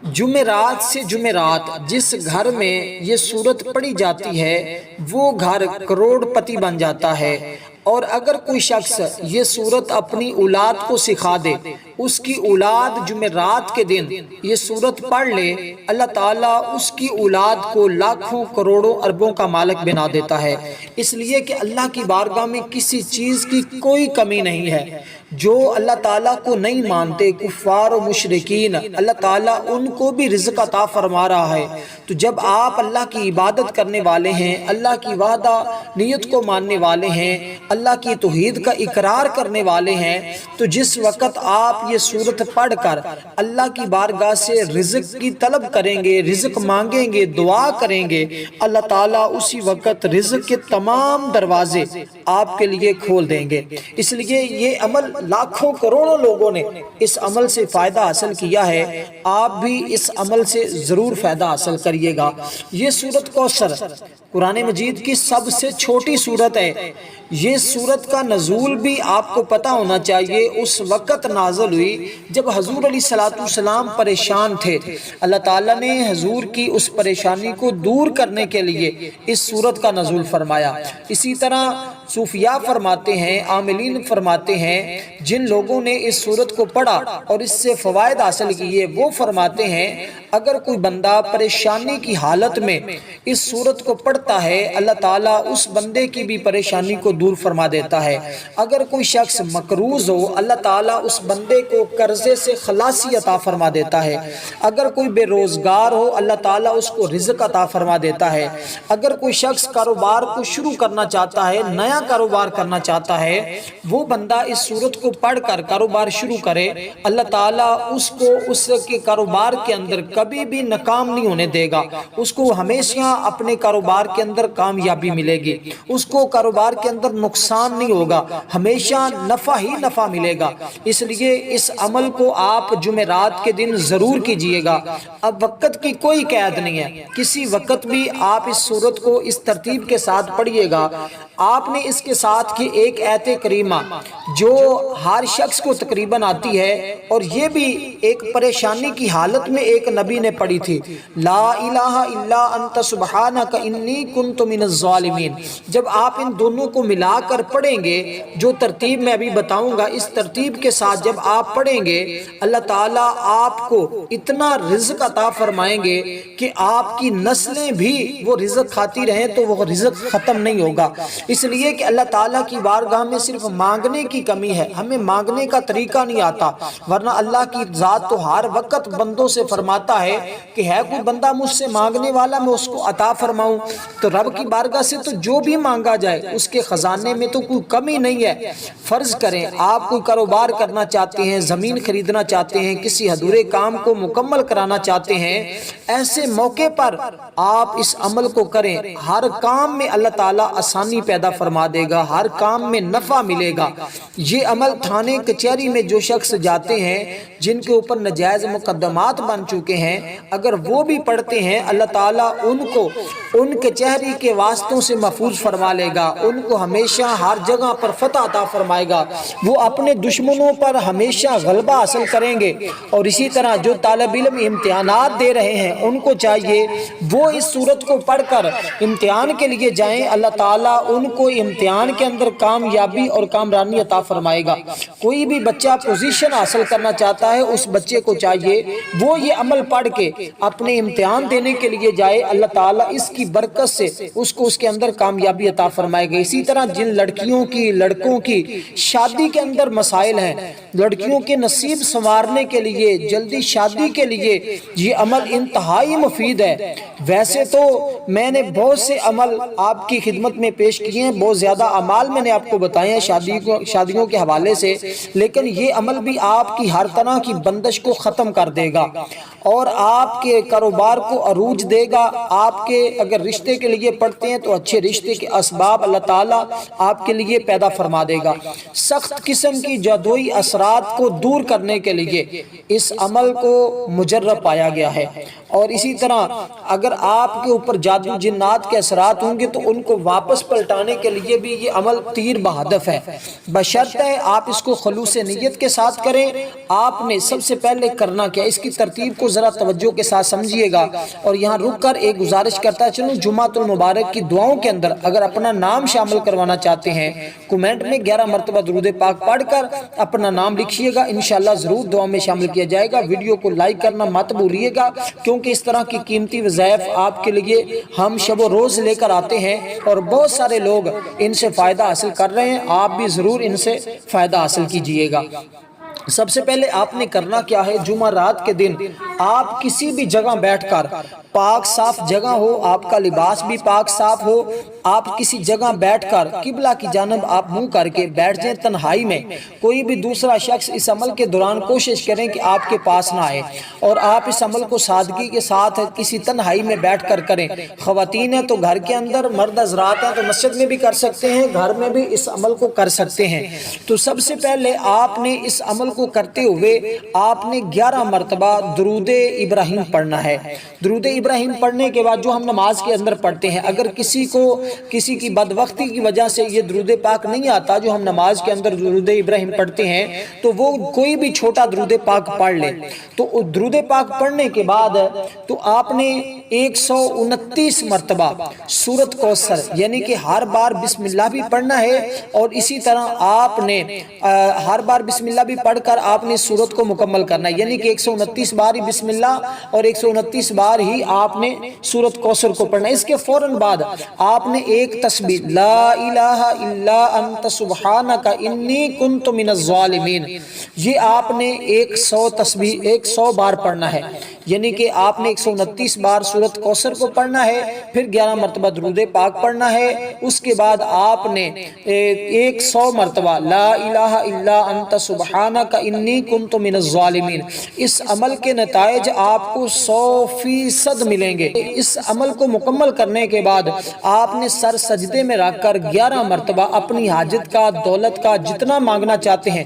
جمعرات سے جمعرات جس گھر میں یہ سورت پڑھی جاتی ہے وہ گھر کروڑ پتی بن جاتا ہے، اور اگر کوئی شخص یہ سورت اپنی اولاد کو سکھا دے، اس کی اولاد جمعرات کے دن یہ سورت پڑھ لے، اللہ تعالیٰ اس کی اولاد کو لاکھوں کروڑوں اربوں کا مالک بنا دیتا ہے۔ اس لیے کہ اللہ کی بارگاہ میں کسی چیز کی کوئی کمی نہیں ہے۔ جو اللہ تعالیٰ کو نہیں مانتے، کفار و مشرکین، اللہ تعالیٰ ان کو بھی رزق عطا فرما رہا ہے۔ تو جب آپ اللہ کی عبادت کرنے والے ہیں، اللہ کی وعدہ نیت کو ماننے والے ہیں، اللہ کی توحید کا اقرار کرنے والے ہیں، تو جس وقت آپ یہ سورت پڑھ کر اللہ کی بارگاہ سے رزق کی طلب کریں گے، رزق مانگیں گے، دعا کریں گے، اللہ تعالیٰ اسی وقت رزق کے تمام دروازے آپ کے لیے کھول دیں گے۔ اس لیے یہ عمل لاکھوں کروڑوں لوگوں نے اس عمل سے فائدہ حاصل کیا ہے، آپ بھی اس عمل سے ضرور فائدہ حاصل کریے گا۔ یہ سورت کوثر قرآن مجید کی سب سے چھوٹی سورت ہے۔ یہ سورت کا نزول بھی آپ کو پتہ ہونا چاہیے، اس وقت نازل ہوئی جب حضور علیہ السلام پریشان تھے۔ اللہ تعالیٰ نے حضور کی اس پریشانی کو دور کرنے کے لیے اس سورت کا نزول فرمایا۔ اسی طرح صوفیاء فرماتے ہیں، عاملین فرماتے ہیں، جن لوگوں نے اس سورت کو پڑھا اور اس سے فوائد حاصل کیے، وہ فرماتے ہیں اگر کوئی بندہ پریشانی کی حالت میں اس سورت کو پڑھتا ہے، اللہ تعالیٰ اس بندے کی بھی پریشانی کو دور فرما دیتا ہے۔ اگر کوئی شخص مقروض ہو، اللہ تعالیٰ اس بندے کو قرضے سے خلاصی عطا فرما دیتا ہے۔ اگر کوئی بے روزگار ہو، اللہ تعالیٰ اس کو رزق عطا فرما دیتا ہے۔ اگر کوئی شخص کاروبار کو شروع کرنا چاہتا ہے، نیا کاروبار کرنا چاہتا ہے، وہ بندہ اس سورت کو پڑھ کر کاروبار شروع کرے، اللہ تعالیٰ اس کو اس کے کاروبار کے اندر کبھی بھی ناکام نہیں ہونے دے گا، اس کو ہمیشہ اپنے کاروبار کے اندر کامیابی ملے گی، اس کو کاروبار کے اندر نقصان نہیں ہوگا، ہمیشہ نفع ہی نفع ملے گا۔ اس لیے اس عمل کو آپ جمعرات کے دن ضرور کیجئے گا۔ اب وقت کی کوئی قید نہیں ہے، کسی وقت بھی آپ اس سورت کو اس ترتیب کے ساتھ پڑھیے گا۔ آپ نے اس کے ساتھ کی ایک آیت کریمہ جو ہر شخص کو تقریباً آتی ہے، اور یہ بھی ایک پریشانی کی حالت میں ایک نبی نے پڑھی تھی، لا الہ الا انت سبحانک انی کنت من الظالمین۔ جب آپ ان دونوں کو ملا کر پڑھیں گے، جو ترتیب میں ابھی بتاؤں گا، اس ترتیب کے ساتھ جب آپ پڑھیں گے، اللہ تعالیٰ آپ کو اتنا رزق عطا فرمائیں گے کہ آپ کی نسلیں بھی وہ رزق کھاتی رہیں تو وہ رزق ختم نہیں ہوگا۔ اس لیے کہ اللہ تعالیٰ کی بارگاہ میں صرف مانگنے کی کمی ہے، ہمیں مانگنے کا طریقہ نہیں آتا، ورنہ اللہ کی ذات تو ہر وقت بندوں سے فرماتا ہے کہ ہے کوئی بندہ مجھ سے مانگنے والا، میں اس کو عطا فرماؤں۔ تو رب کی بارگاہ سے تو جو بھی مانگا جائے اس کے خزانے میں تو کوئی کمی نہیں ہے۔ فرض کریں آپ کوئی کاروبار کرنا چاہتے ہیں، زمین خریدنا چاہتے ہیں، کسی ادھورے کام کو مکمل کرانا چاہتے ہیں، ایسے موقع پر آپ اس عمل کو کریں، ہر کام میں اللہ تعالیٰ آسانی پیدا فرما دے گا، ہر کام میں نفع ملے گا۔ یہ عمل تھانے کچہری میں جو شخص جاتے ہیں، جن کے اوپر نجائز مقدمات بن چکے ہیں، اگر وہ بھی پڑھتے ہیں، اللہ تعالیٰ ان کو ان کچہری کے واسطوں سے محفوظ فرما لے گا، ان کو ہمیشہ ہر جگہ پر فتح عطا فرمائے گا، وہ اپنے دشمنوں پر ہمیشہ غلبہ حاصل کریں گے۔ اور اسی طرح جو طالب علم امتحانات دے رہے ہیں، ان کو چاہیے وہ اس سورت کو پڑھ کر امتحان کے لیے جائیں، اللہ تعالیٰ ان کو امتحان کے اندر کامیابی اور کامرانی عطا فرمائے گا۔ کوئی بھی بچہ پوزیشن حاصل کرنا چاہتا ہے، اس بچے کو چاہیے وہ یہ عمل پڑھ کے اپنے امتحان دینے کے لیے جائے، اللہ تعالیٰ اس کی برکت سے اس کو اس کے اندر کامیابی عطا فرمائے گا۔ اسی طرح جن لڑکیوں کی لڑکوں کی شادی کے اندر مسائل ہیں، لڑکیوں کے نصیب سنوارنے کے لیے، جلدی شادی کے لیے یہ عمل انتہائی مفید ہے۔ ویسے تو میں نے بہت سے عمل آپ کی خدمت میں پیش کیے ہیں، بہت زیادہ اعمال میں نے آپ کو بتائے ہیں شادیوں کے حوالے سے، لیکن یہ عمل بھی آپ کی ہر طرح کی بندش کو ختم کر دے گا اور آپ کے کاروبار کو عروج دے گا۔ آپ کے اگر رشتے کے لیے پڑھتے ہیں تو اچھے رشتے کے اسباب اللہ تعالیٰ آپ کے لیے پیدا فرما دے گا۔ سخت قسم کی جادوئی اثرات کو دور کرنے کے لیے اس عمل کو مجرب پایا گیا ہے۔ اور اسی طرح اگر آپ کے اوپر جادو جنات کے اثرات ہوں گے تو ان کو واپس پلٹانے کے لیے لیے بھی یہ عمل تیر بہدف ہے، بشرطہ آپ اس کو خلوص نیت کے ساتھ کریں۔ آپ نے سب سے پہلے کرنا کیا، اس کی ترتیب کو ذرا توجہ کے ساتھ سمجھیے گا، اور یہاں رک کر ایک گزارش کرتا چلوں، جمعۃ المبارک کی دعاؤں کے اندر اگر اپنا نام شامل کروانا چاہتے ہیں، کومنٹ میں 11 مرتبہ درود پاک پڑھ کر اپنا نام لکھیے گا، انشاءاللہ ضرور دعا میں شامل کیا جائے گا۔ ویڈیو کو لائک کرنا مت بھولیے گا، کیونکہ اس طرح کی قیمتی وظائف آپ کے لیے ہم شب و روز لے کر آتے ہیں، اور بہت سارے لوگ ان سے فائدہ حاصل کر رہے ہیں، آپ بھی ضرور ان سے فائدہ حاصل کیجئے گا۔ سب سے پہلے آپ نے کرنا کیا ہے، جمعرات کے دن آپ کسی بھی جگہ بیٹھ کر، پاک صاف جگہ ہو، آپ کا لباس بھی پاک صاف ہو، آپ کسی جگہ بیٹھ کر قبلہ کی جانب آپ منہ کر کے بیٹھ جائیں تنہائی میں۔ کوئی بھی دوسرا شخص اس عمل کے دوران کوشش کریں کہ آپ کے پاس نہ آئے، اور آپ اس عمل کو سادگی کے ساتھ کسی تنہائی میں بیٹھ کر کریں۔ خواتین ہیں تو گھر کے اندر، مرد حضرات ہیں تو مسجد میں بھی کر سکتے ہیں، گھر میں بھی اس عمل کو کر سکتے ہیں۔ تو سب سے پہلے آپ نے اس عمل کو کرتے ہوئے آپ نے 11 مرتبہ درود ابراہیم پڑھنا ہے۔ درود ابراہیم پڑھنے کے بعد جو ہم نماز کے اندر پڑھتے ہیں، اگر کسی کو کسی کی بدبختی کی وجہ سے یہ درود پاک نہیں آتا جو ہم نماز کے اندر درود ابراہیم پڑھتے ہیں، تو وہ کوئی بھی چھوٹا درود پاک پڑھ لے۔ تو درود پاک پڑھنے کے بعد تو آپ نے 129 مرتبہ سورۃ کوثر، یعنی کہ ہر بار بسم اللہ بھی پڑھنا ہے، اور اسی طرح آپ نے ہر بار بسم اللہ بھی پڑھ کر آپ نے سورت کو مکمل کرنا ہے، یعنی کہ 129 بار ہی بسم اللہ اور 129 بار ہی آپ نے سورۃ کوثر کو پڑھنا ہے۔ اس کے فوراً بعد آپ نے ایک تسبیح لا الہ الا انت سبحانک انی کنت من الظالمین، یہ آپ نے 100 بار پڑھنا ہے، یعنی کہ آپ نے 129 بار سورۃ کوثر کو پڑھنا ہے، پھر 11 مرتبہ درود پاک پڑھنا ہے، اس کے بعد آپ نے 100 مرتبہ لا الہ الا انت سبحانک انی کنت من الظالمین۔ اس عمل کے نتائج آپ کو 100% ملیں گے۔ اس عمل کو مکمل کرنے کے بعد آپ نے سر سجدے میں رکھ کر 11 مرتبہ اپنی حاجت کا، دولت کا، جتنا مانگنا چاہتے ہیں